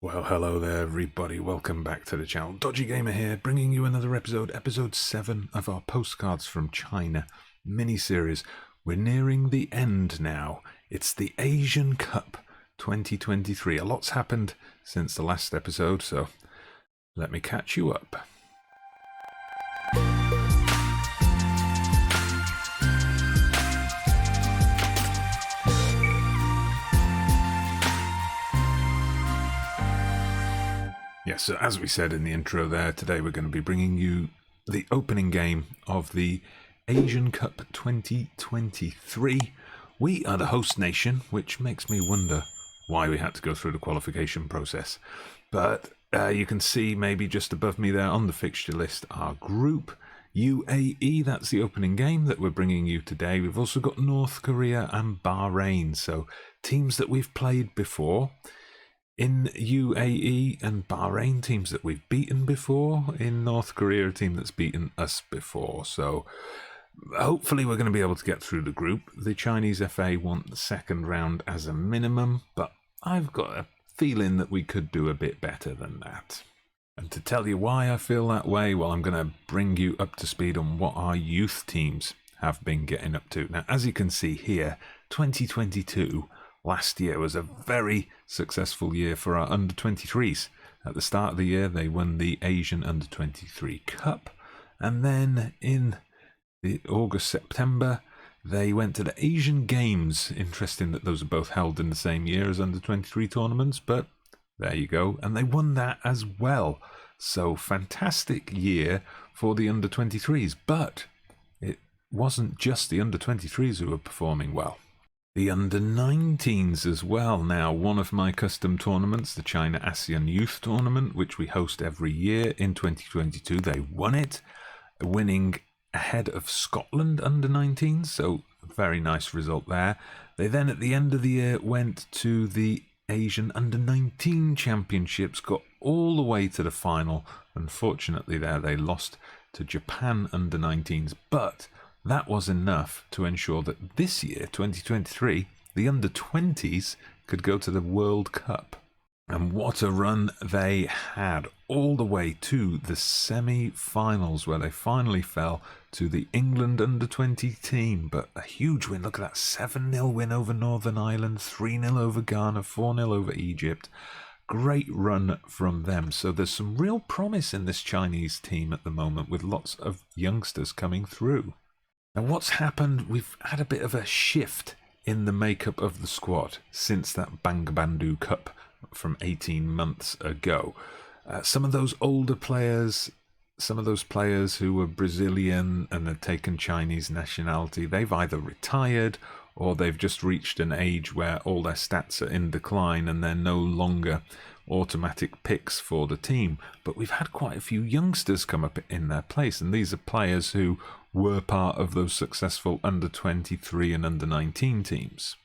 Well, hello there, everybody. Welcome back to the channel. Dodgy Gamer here, bringing you another episode 7 of our Postcards from China mini-series. We're nearing the end now. It's the Asian Cup 2023. A lot's happened since the last episode, so let me catch you up. Yes, so as we said in the intro there, today we're going to be bringing you the opening game of the Asian Cup 2023. We are the host nation, which makes me wonder why we had to go through the qualification process. But you can see maybe just above me there on the fixture list our group, UAE. That's the opening game that we're bringing you today. We've also got North Korea and Bahrain, so teams that we've played before. In UAE and Bahrain, teams that we've beaten before. In North Korea, a team that's beaten us before. So hopefully we're going to be able to get through the group. The Chinese FA want the second round as a minimum, but I've got a feeling that we could do a bit better than that. And to tell you why I feel that way, well, I'm going to bring you up to speed on what our youth teams have been getting up to. Now, as you can see here, 2022... last year was a very successful year for our under-23s. At the start of the year, they won the Asian Under-23 Cup. And then in the August-September, they went to the Asian Games. Interesting that those are both held in the same year as Under-23 tournaments, but there you go. And they won that as well. So fantastic year for the Under-23s. But it wasn't just the Under-23s who were performing well. The Under-19s as well. Now, one of my custom tournaments, the China ASEAN Youth Tournament, which we host every year in 2022, they won it, winning ahead of Scotland Under-19s, so a very nice result there. They then, at the end of the year, went to the Asian Under-19 Championships, got all the way to the final. Unfortunately there, they lost to Japan Under-19s, but that was enough to ensure that this year, 2023, the under-20s could go to the World Cup. And what a run they had, all the way to the semi-finals, where they finally fell to the England under-20 team. But a huge win. Look at that, 7-0 win over Northern Ireland, 3-0 over Ghana, 4-0 over Egypt. Great run from them. So there's some real promise in this Chinese team at the moment, with lots of youngsters coming through. Now, what's happened, we've had a bit of a shift in the makeup of the squad since that Bangabandhu Cup from 18 months ago. Some of those older players, some of those players who were Brazilian and had taken Chinese nationality, they've either retired or they've just reached an age where all their stats are in decline and they're no longer automatic picks for the team. But we've had quite a few youngsters come up in their place, and these are players who were part of those successful under-23 and under-19 teams.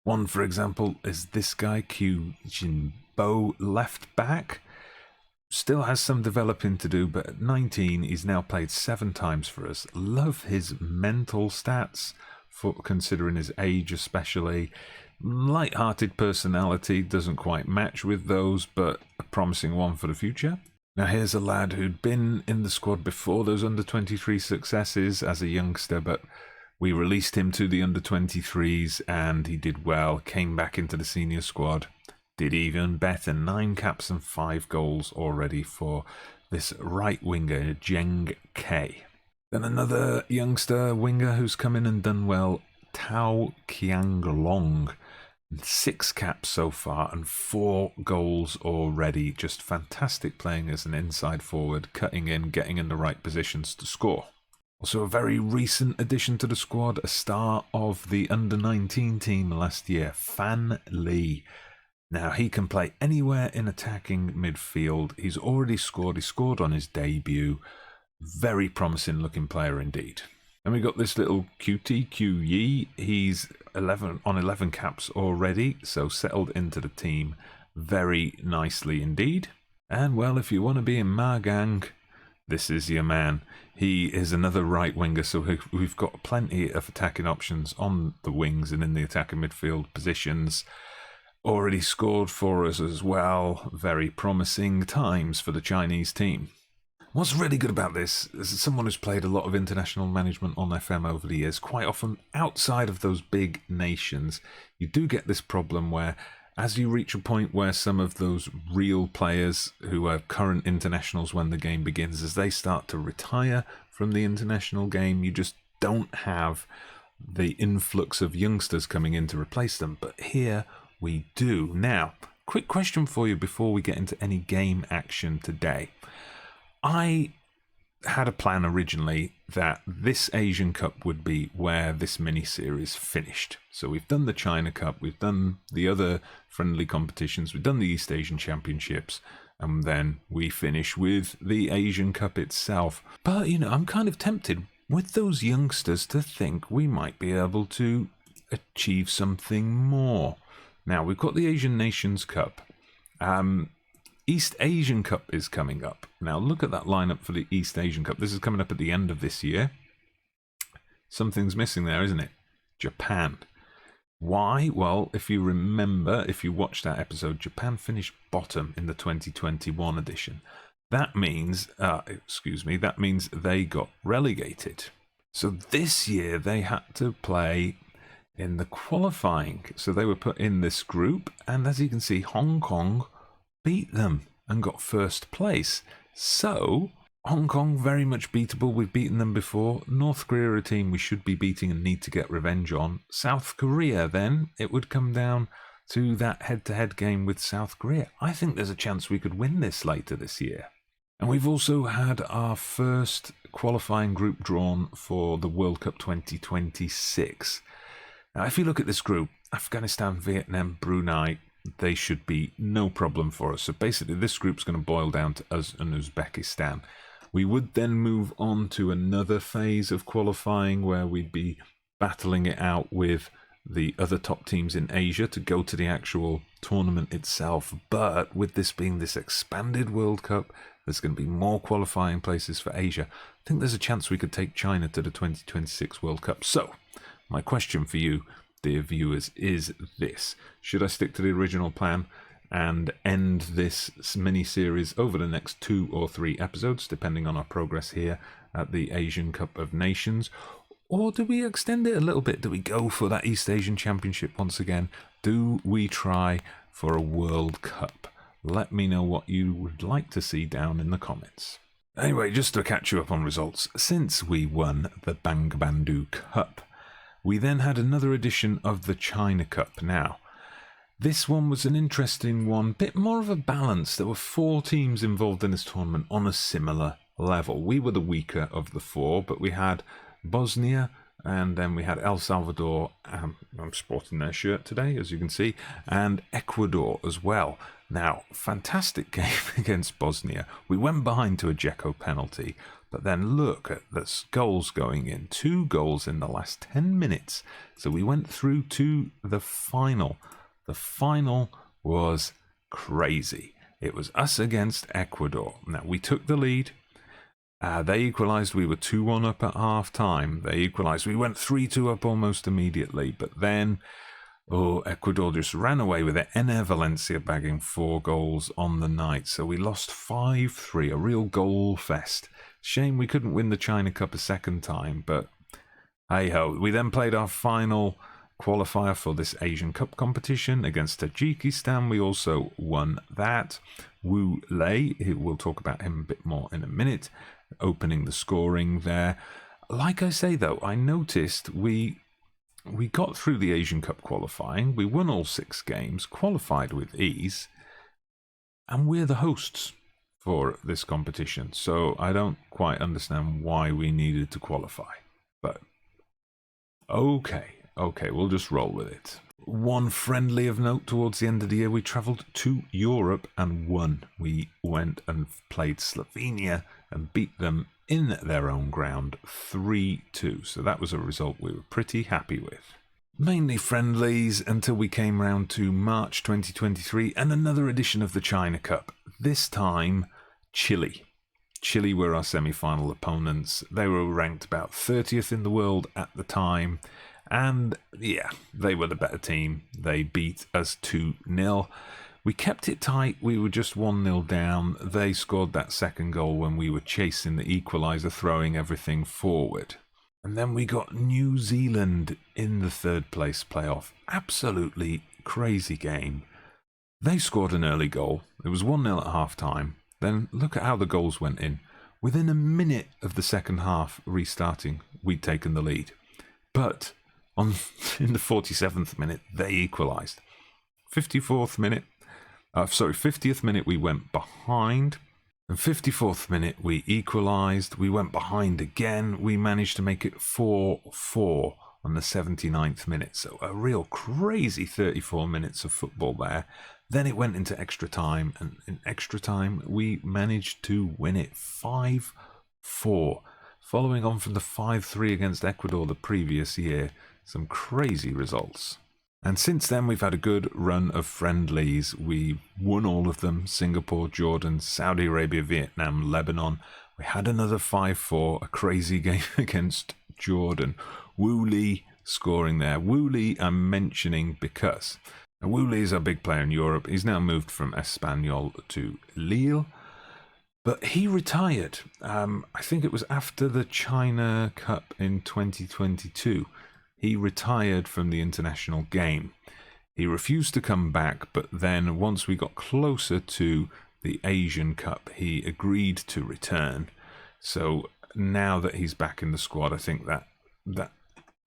One, for example, is this guy, Q Jinbo, left back. Still has some developing to do, but at 19, he's now played 7 times for us. Love his mental stats, for considering his age especially. Light-hearted personality, doesn't quite match with those, but a promising one for the future. Now here's a lad who'd been in the squad before those under-23 successes as a youngster, but we released him to the under-23s and he did well, came back into the senior squad, did even better, 9 caps and 5 goals already for this right winger, Zheng K. Then another youngster winger who's come in and done well, Tao Qianglong. 6 caps so far and 4 goals already. Just fantastic playing as an inside forward, cutting in, getting in the right positions to score. Also a very recent addition to the squad, a star of the under-19 team last year, Fan Li. Now he can play anywhere in attacking midfield. He's already scored. He scored on his debut. Very promising looking player indeed. And we got this little cutie, Q Yi. He's 11 caps already, so settled into the team very nicely indeed. And well, if you want to be in Ma Gang, this is your man. He is another right winger, so we've got plenty of attacking options on the wings and in the attacking midfield positions. already scored for us as well. Very promising times for the Chinese team. What's really good about this, as someone who's played a lot of international management on FM over the years, quite often outside of those big nations, you do get this problem where as you reach a point where some of those real players who are current internationals when the game begins, as they start to retire from the international game, you just don't have the influx of youngsters coming in to replace them. But here we do. Now, quick question for you before we get into any game action today. I had a plan originally that this Asian Cup would be where this mini-series finished. So we've done the China Cup, we've done the other friendly competitions, we've done the East Asian Championships, and then we finish with the Asian Cup itself. But, I'm kind of tempted with those youngsters to think we might be able to achieve something more. Now, we've got the Asian Nations Cup. East Asian Cup is coming up. Now, look at that lineup for the East Asian Cup. This is coming up at the end of this year. Something's missing there, isn't it? Japan. Why? Well, if you remember, if you watched that episode, Japan finished bottom in the 2021 edition. That means, that means they got relegated. So this year they had to play in the qualifying. So they were put in this group, and as you can see, Hong Kong beat them and got first place. So Hong Kong very much beatable. We've beaten them before. North Korea, a team we should be beating and need to get revenge on. South Korea, then it would come down to that head-to-head game with South Korea. I think there's a chance we could win this later this year. And we've also had our first qualifying group drawn for the World Cup 2026. Now, if you look at this group, Afghanistan, Vietnam, Brunei, they should be no problem for us. So basically, this group's going to boil down to us and Uzbekistan. We would then move on to another phase of qualifying where we'd be battling it out with the other top teams in Asia to go to the actual tournament itself. But with this being this expanded World Cup, there's going to be more qualifying places for Asia. I think there's a chance we could take China to the 2026 World Cup. So, my question for you, dear viewers, is this. Should I stick to the original plan and end this mini-series over the next 2 or 3 episodes, depending on our progress here at the Asian Cup of Nations? Or do we extend it a little bit? Do we go for that East Asian Championship once again? Do we try for a World Cup? Let me know what you would like to see down in the comments. Anyway, just to catch you up on results, since we won the Bangabandhu Cup, we then had another edition of the China Cup. Now, this one was an interesting one, bit more of a balance. There were 4 teams involved in this tournament on a similar level. We were the weaker of the 4, but we had Bosnia, and then we had El Salvador, I'm sporting their shirt today, as you can see, and Ecuador as well. Now, fantastic game against Bosnia. We went behind to a Dzeko penalty, but then look at the goals going in. 2 goals in the last 10 minutes. So we went through to the final. The final was crazy. It was us against Ecuador. Now, we took the lead. They equalised. We were 2-1 up at half-time. They equalised. We went 3-2 up almost immediately. But then, Ecuador just ran away with it. Ener Valencia bagging 4 goals on the night. So we lost 5-3, a real goal fest. Shame we couldn't win the China Cup a second time, but hey-ho. We then played our final qualifier for this Asian Cup competition against Tajikistan. We also won that. Wu Lei, we'll talk about him a bit more in a minute, opening the scoring there. Like I say, though, I noticed we got through the Asian Cup qualifying. We won all 6 games, qualified with ease, and we're the hosts for this competition. So I don't quite understand why we needed to qualify. But okay, we'll just roll with it. One friendly of note towards the end of the year, we travelled to Europe and won. We went and played Slovenia and beat them in their own ground 3-2. So that was a result we were pretty happy with. Mainly friendlies until we came round to March 2023 and another edition of the China Cup. This time, Chile. Chile were our semi-final opponents. They were ranked about 30th in the world at the time. And yeah, they were the better team. They beat us 2-0. We kept it tight. We were just 1-0 down. They scored that second goal when we were chasing the equaliser, throwing everything forward. And then we got New Zealand in the third place playoff. Absolutely crazy game. They scored an early goal. It was 1-0 at half-time. Then look at how the goals went in. Within a minute of the second half restarting, we'd taken the lead. But in the 47th minute, they equalised. 50th minute we went behind. And 54th minute we equalised. We went behind again. We managed to make it 4-4 on the 79th minute. So a real crazy 34 minutes of football there. Then it went into extra time, and in extra time we managed to win it 5-4, following on from the 5-3 against Ecuador the previous year. Some crazy results. And since then we've had a good run of friendlies. We won all of them: Singapore, Jordan, Saudi Arabia, Vietnam, Lebanon. We had another 5-4, a crazy game against Jordan. Wu Li scoring there. Wu Li I'm mentioning because Wu Li is a big player in Europe. He's now moved from Espanyol to Lille. But he retired. I think it was after the China Cup in 2022. He retired from the international game. He refused to come back, but then once we got closer to the Asian Cup, he agreed to return. So now that he's back in the squad, I think that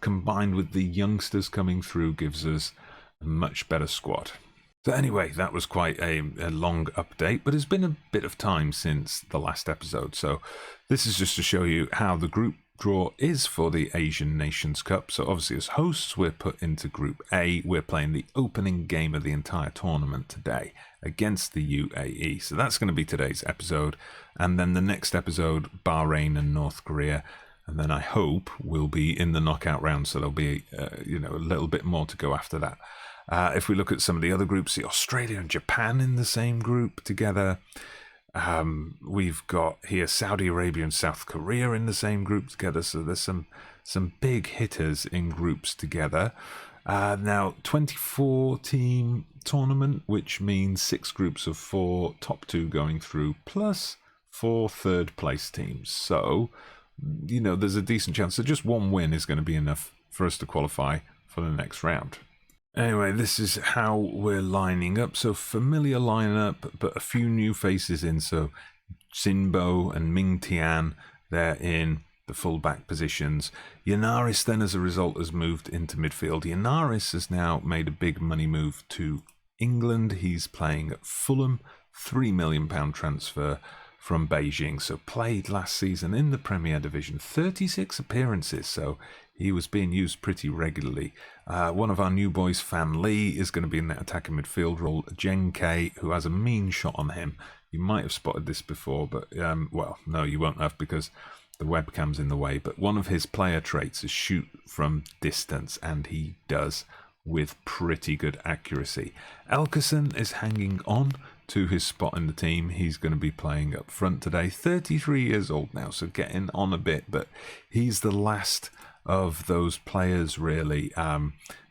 combined with the youngsters coming through gives us a much better squad. So anyway, that was quite a long update, but it's been a bit of time since the last episode. So this is just to show you how the group draw is for the Asian Nations Cup. So obviously as hosts, we're put into Group A. We're playing the opening game of the entire tournament today against the UAE. So that's going to be today's episode. And then the next episode, Bahrain and North Korea. And then I hope we'll be in the knockout round. So there'll be a little bit more to go after that. If we look at some of the other groups, see Australia and Japan in the same group together. We've got here Saudi Arabia and South Korea in the same group together. So there's some big hitters in groups together. Now, 24-team tournament, which means 6 groups of 4, top 2 going through, plus 4 third-place teams. So, there's a decent chance that just one win is going to be enough for us to qualify for the next round. Anyway, this is how we're lining up. So familiar lineup, but a few new faces in. So Sinbo and Ming Tian, they're in the full-back positions. Yanaris then, as a result, has moved into midfield. Yanaris has now made a big money move to England. He's playing at Fulham, £3 million transfer from Beijing. So played last season in the Premier Division, 36 appearances. So he was being used pretty regularly. One of our new boys, Fan Lee, is going to be in that attacking midfield role. Jen K, who has a mean shot on him. You might have spotted this before, but, well, no, you won't have because the webcam's in the way. But one of his player traits is shoot from distance, and he does with pretty good accuracy. Elkerson is hanging on to his spot in the team. He's going to be playing up front today. 33 years old now, so getting on a bit, but he's the last of those players, really.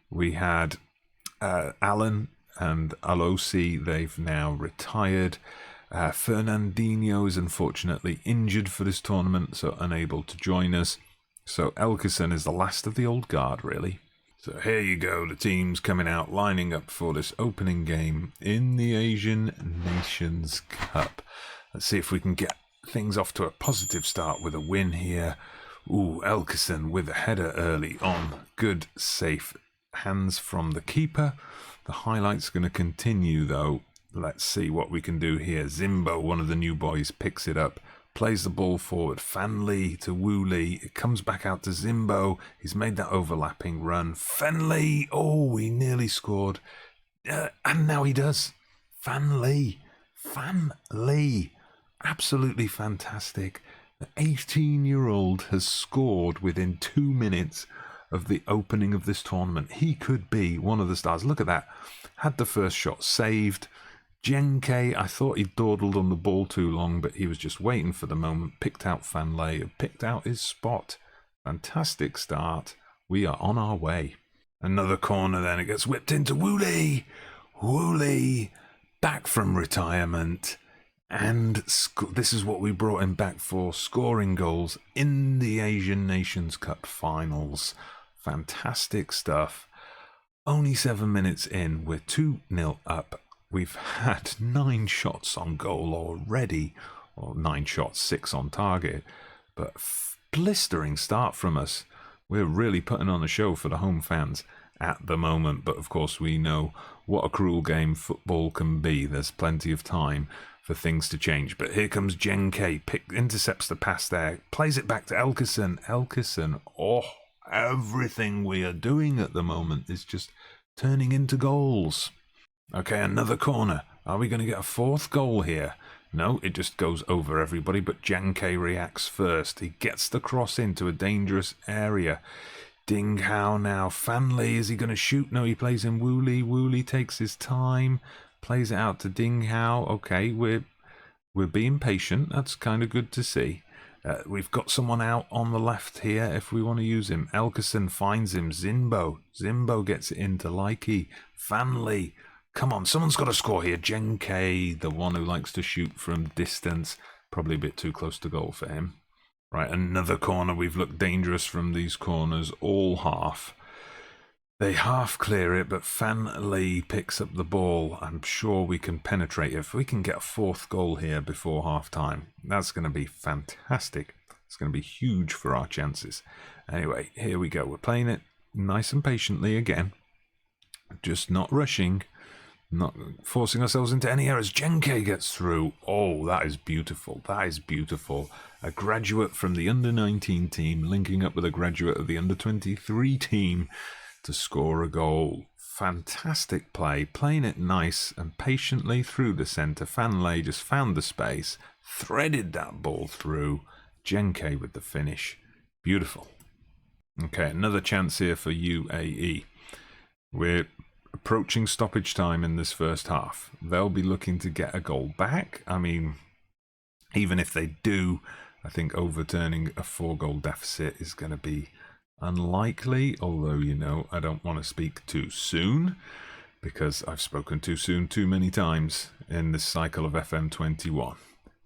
We had Alan and Alosi. They've now retired. Fernandinho is unfortunately injured for this tournament, so unable to join us. So Elkerson is the last of the old guard, really. So here you go, the teams coming out, lining up for this opening game in the Asian Nations Cup. Let's see if we can get things off to a positive start with a win here. Ooh, Elkerson with a header early on. Good, safe hands from the keeper. The highlight's going to continue, though. Let's see what we can do here. Zimbo, one of the new boys, picks it up. Plays the ball forward. Fan Lee to Wu Li. It comes back out to Zimbo. He's made that overlapping run. Fan Lee. Oh, he nearly scored. And now he does. Fan Lee. Fan Lee. Absolutely fantastic. The 18-year-old has scored within 2 minutes of the opening of this tournament. He could be one of the stars. Look at that. Had the first shot saved. Genke, I thought he dawdled on the ball too long, but he was just waiting for the moment. Picked out Fan Lei, picked out his spot. Fantastic start. We are on our way. Another corner then. It gets whipped into Woolley. Woolley, back from retirement. And this is what we brought him back for, scoring goals in the Asian Nations Cup finals. Fantastic stuff. Only 7 minutes in, we're 2-0 up. We've had 9 shots on goal already, or 9 shots, 6 on target. But blistering start from us. We're really putting on a show for the home fans at the moment. But of course we know what a cruel game football can be. There's plenty of time for things to change. But here comes Jenke, intercepts the pass there, plays it back to Elkerson. Elkerson, everything we are doing at the moment is just turning into goals. Okay, another corner. Are we going to get a 4th goal here? No, it just goes over everybody, but Jenke reacts first. He gets the cross into a dangerous area. Ding Hao now. Fanley, is he going to shoot? No, he plays in Woolley. Woolley takes his time, plays it out to Ding Hao. Okay, we're being patient. That's kind of good to see. We've got someone out on the left here if we want to use him. Elkerson finds him. Zimbo gets it into Likey. Fanley. Come on, someone's got to score here. Jenke, the one who likes to shoot from distance. Probably a bit too close to goal for him. Right, another corner. We've looked dangerous from these corners all half. They half clear it, but Fanley picks up the ball. I'm sure we can penetrate it. If we can get a 4th goal here before half-time, that's going to be fantastic. It's going to be huge for our chances. Anyway, here we go. We're playing it nice and patiently again. Just not rushing. Not forcing ourselves into any errors. Jenke gets through. Oh, that is beautiful. That is beautiful. A graduate from the under-19 team linking up with a graduate of the under-23 team to score a goal. Fantastic play. Playing it nice and patiently through the centre. Fanley just found the space. Threaded that ball through. Jenke with the finish. Beautiful. Okay, another chance here for UAE. We're approaching stoppage time in this first half. They'll be looking to get a goal back. I mean, even if they do, I think overturning a 4-goal deficit is going to be unlikely. Although, you know, I don't want to speak too soon because I've spoken too soon too many times in this cycle of FM21.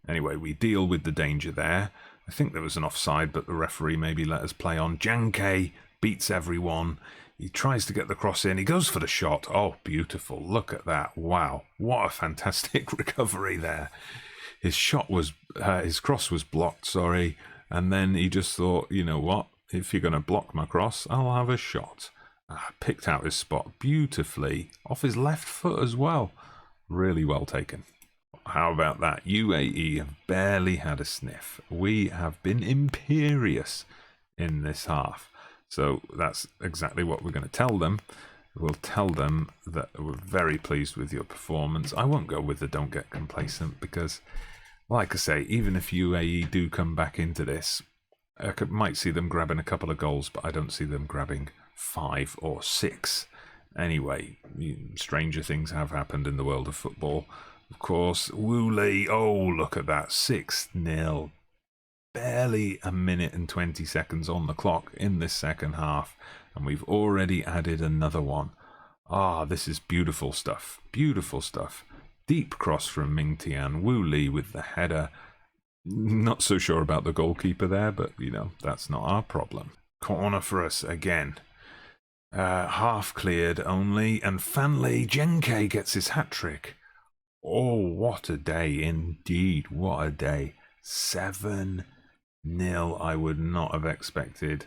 Anyway, we deal with the danger there. I think there was an offside, but the referee maybe let us play on. Jenke beats everyone. He tries to get the cross in. He goes for the shot. Oh, beautiful. Look at that. Wow. What a fantastic recovery there. His cross was blocked, sorry. And then he just thought, you know what? If you're going to block my cross, I'll have a shot. Picked out his spot beautifully. Off his left foot as well. Really well taken. How about that? UAE have barely had a sniff. We have been imperious in this half. So that's exactly what we're going to tell them. We'll tell them that we're very pleased with your performance. I won't go with the don't get complacent because, like I say, even if UAE do come back into this, I might see them grabbing a couple of goals, but I don't see them grabbing 5 or 6. Anyway, stranger things have happened in the world of football. Of course, Woolley, oh, look at that, 6-0. Barely a minute and 20 seconds on the clock in this second half, and we've already added another one. This is beautiful stuff. Beautiful stuff. Deep cross from Ming Tian. Woolley with the header. Not so sure about the goalkeeper there, but, you know, that's not our problem. Corner for us again. Half cleared only, and Fanley Jenke gets his hat-trick. Oh, what a day indeed. What a day. 7-0. I would not have expected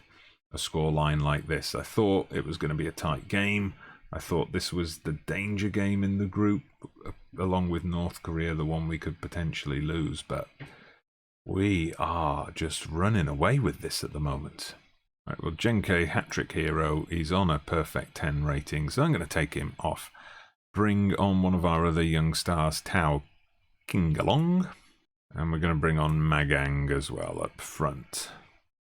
a scoreline like this. I thought it was going to be a tight game. I thought this was the danger game in the group, along with North Korea, the one we could potentially lose. But we are just running away with this at the moment. Right, well, Jenke, hat-trick hero, he's on a perfect 10 rating, so I'm going to take him off. Bring on one of our other young stars, Tao Kingalong. And we're going to bring on Magang as well up front.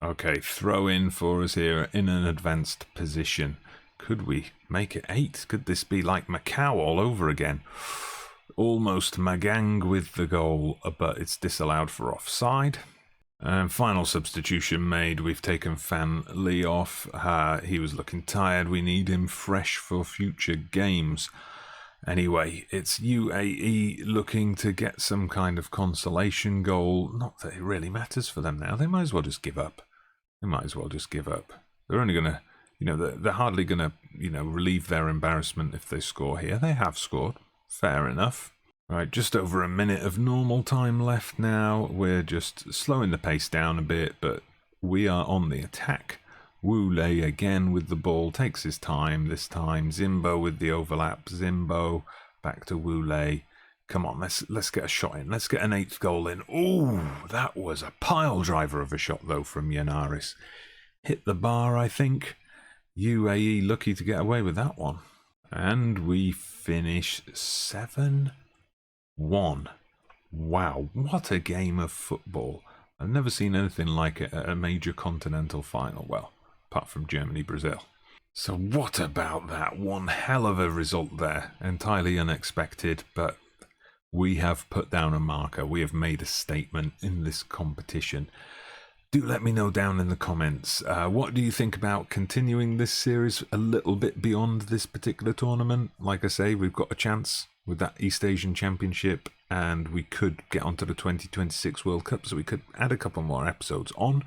Okay, throw in for us here in an advanced position. Could we make it 8? Could this be like Macau all over again? Almost Magang with the goal, but it's disallowed for offside. Final substitution made. We've taken Fan Lee off. He was looking tired. We need him fresh for future games. Anyway, it's UAE looking to get some kind of consolation goal. Not that it really matters for them now. They might as well just give up. They're only going to, they're hardly going to, relieve their embarrassment if they score here. They have scored. Fair enough. Right, just over a minute of normal time left now. We're just slowing the pace down a bit, but we are on the attack. Wu Lei again with the ball, takes his time this time. Zimbo with the overlap. Zimbo back to Wu Lei. Come on, let's get a shot in. Let's get an 8th goal in. Ooh, that was a pile driver of a shot though from Yanaris. Hit the bar, I think. UAE lucky to get away with that one. And we finish 7-1. Wow, what a game of football. I've never seen anything like it at a major continental final. Well, apart from Germany-Brazil. So what about that? One hell of a result there. Entirely unexpected, but we have put down a marker. We have made a statement in this competition. Do let me know down in the comments. What do you think about continuing this series a little bit beyond this particular tournament? Like I say, we've got a chance with that East Asian Championship, and we could get onto the 2026 World Cup, so we could add a couple more episodes on.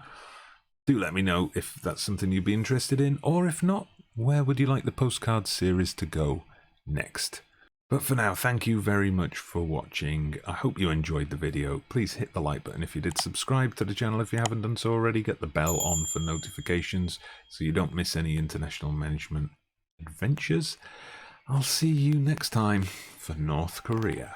Do let me know if that's something you'd be interested in, or if not, where would you like the Postcards series to go next? But for now, thank you very much for watching. I hope you enjoyed the video. Please hit the like button if you did. Subscribe to the channel if you haven't done so already. Get the bell on for notifications so you don't miss any international management adventures. I'll see you next time for North Korea.